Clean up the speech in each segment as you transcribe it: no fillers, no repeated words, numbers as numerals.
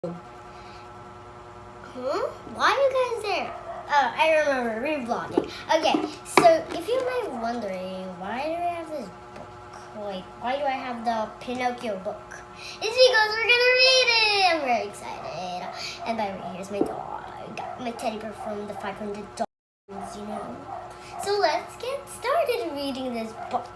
Why are you guys there? Oh, I remember revlogging. Okay, so if you might be wondering, why do I have this book? Like, why do I have the Pinocchio book? It's because we're gonna read it! I'm very excited. And by the way, here's my dog. My teddy bear from the 500 dollars, you know? So let's get started reading this book.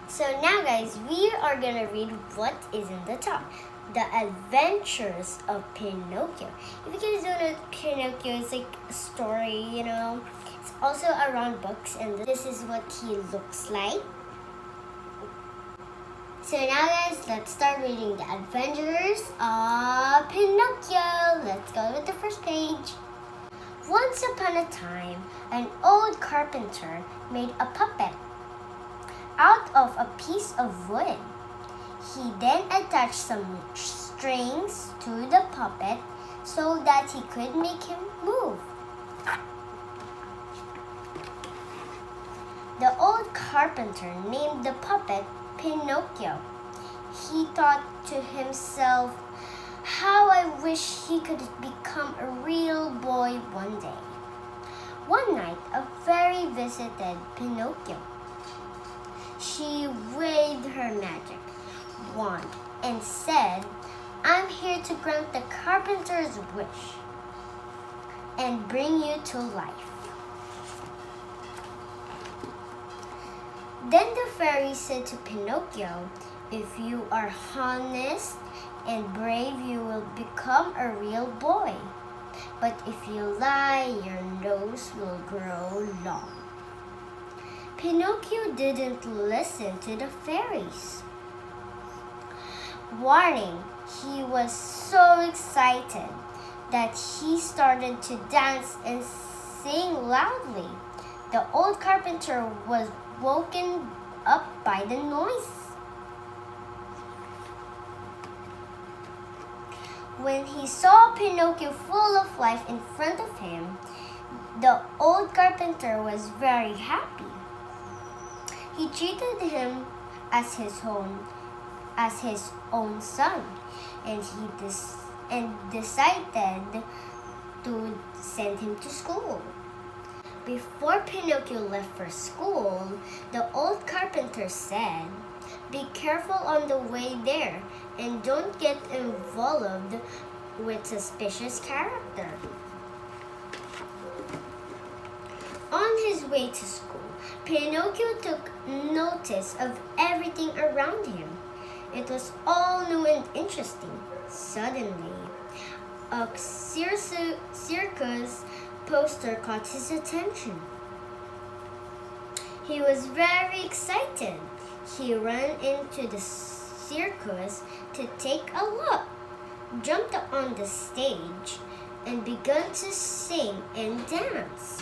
So now guys, we are gonna read what is in the top. The Adventures of Pinocchio. If you guys don't know, Pinocchio is like a story, you know. It's also around books, and this is what he looks like. So now guys, let's start reading The Adventures of Pinocchio. Let's go with the first page. Once upon a time, an old carpenter made a puppet out of a piece of wood. He then attached some strings to the puppet so that he could make him move. The old carpenter named the puppet Pinocchio. He thought to himself, "How I wish he could become a real boy one day." One night, a fairy visited Pinocchio. She waved her magic wand and said, "I'm here to grant the carpenter's wish and bring you to life." Then the fairy said to Pinocchio, "If you are honest and brave, you will become a real boy. But if you lie, your nose will grow long." Pinocchio didn't listen to the fairies. Warning, he was so excited that he started to dance and sing loudly. The old carpenter was woken up by the noise. When he saw Pinocchio full of life in front of him, the old carpenter was very happy. He treated him as his own son, and decided to send him to school. Before Pinocchio left for school, the old carpenter said, "Be careful on the way there and don't get involved with suspicious character." On his way to school, Pinocchio took notice of everything around him. It was all new and interesting. Suddenly, a circus poster caught his attention. He was very excited. He ran into the circus to take a look, jumped on the stage, and began to sing and dance.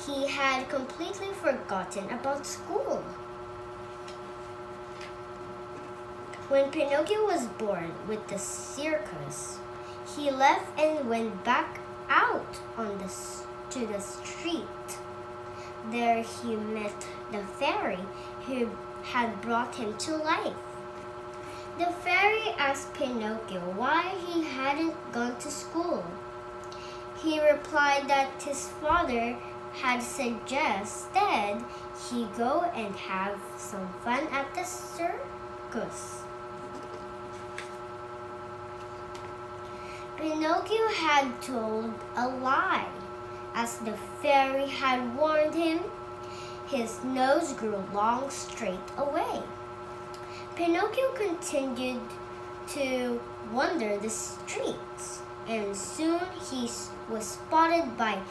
He had completely forgotten about school. When Pinocchio was bored with the circus, he left and went back out to the street. There he met the fairy who had brought him to life. The fairy asked Pinocchio why he hadn't gone to school. He replied that his father had suggested he go and have some fun at the circus. Pinocchio had told a lie. As the fairy had warned him, his nose grew long straight away. Pinocchio continued to wander the streets, and soon he was spotted by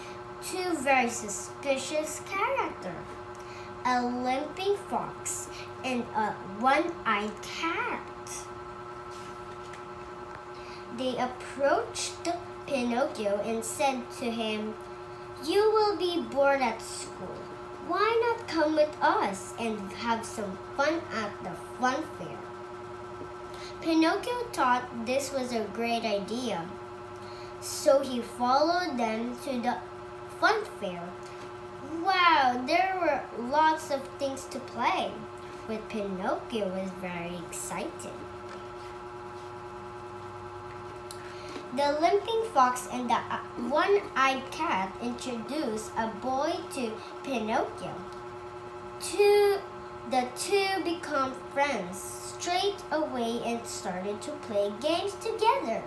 two very suspicious characters, a limping fox and a one-eyed cat. They approached Pinocchio and said to him, "You will be bored at school. Why not come with us and have some fun at the fun fair?" Pinocchio thought this was a great idea, so he followed them to the fun fair. Wow, there were lots of things to play. But Pinocchio was very excited. The limping fox and the one-eyed cat introduced a boy to Pinocchio. The two became friends straight away and started to play games together.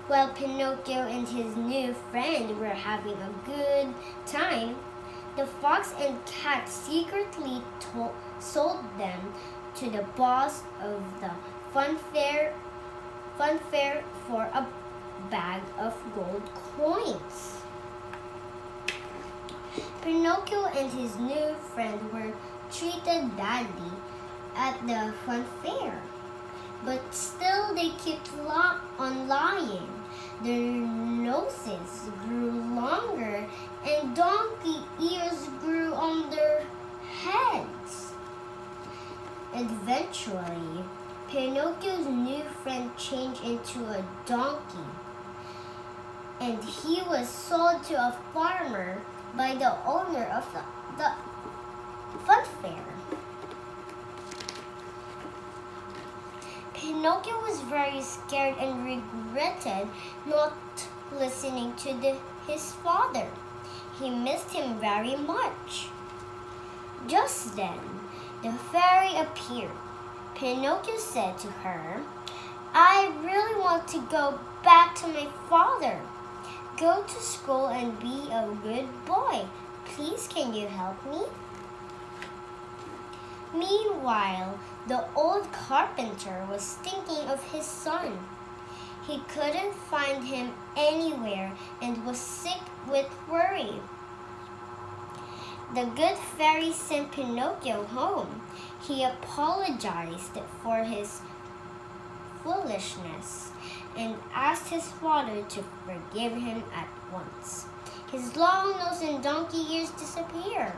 While Pinocchio and his new friend were having a good time, the fox and cat secretly sold them to the boss of the fun fair for a bag of gold coins. Pinocchio and his new friend were treated badly at the fun fair, but still they kept on lying. Their noses grew longer and donkey ears grew on their heads. Eventually, Pinocchio's new friend changed into a donkey, and he was sold to a farmer by the owner of the fun fair. Pinocchio was very scared and regretted not listening to his father. He missed him very much. Just then, the fairy appeared. Pinocchio said to her, "I really want to go back to my father. Go to school and be a good boy. Please, can you help me?" Meanwhile, the old carpenter was thinking of his son. He couldn't find him anywhere and was sick with worry. The good fairy sent Pinocchio home. He apologized for his foolishness and asked his father to forgive him at once. His long nose and donkey ears disappeared.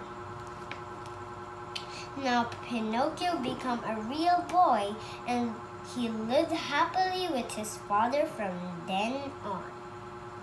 Now Pinocchio became a real boy and he lived happily with his father from then on.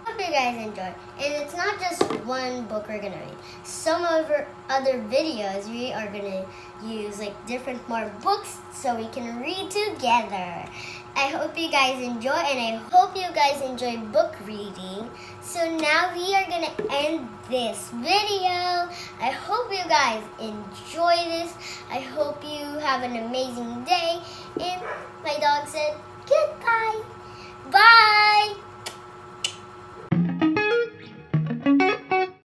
Hope you guys enjoyed. And it's not just one book we're gonna read. Some of our other videos we are gonna use like different more books so we can read together. I hope you guys enjoy and I hope you guys enjoy book reading. So now we are gonna end this video. I hope you guys enjoy this. I hope you have an amazing day. And my dog said goodbye. Bye!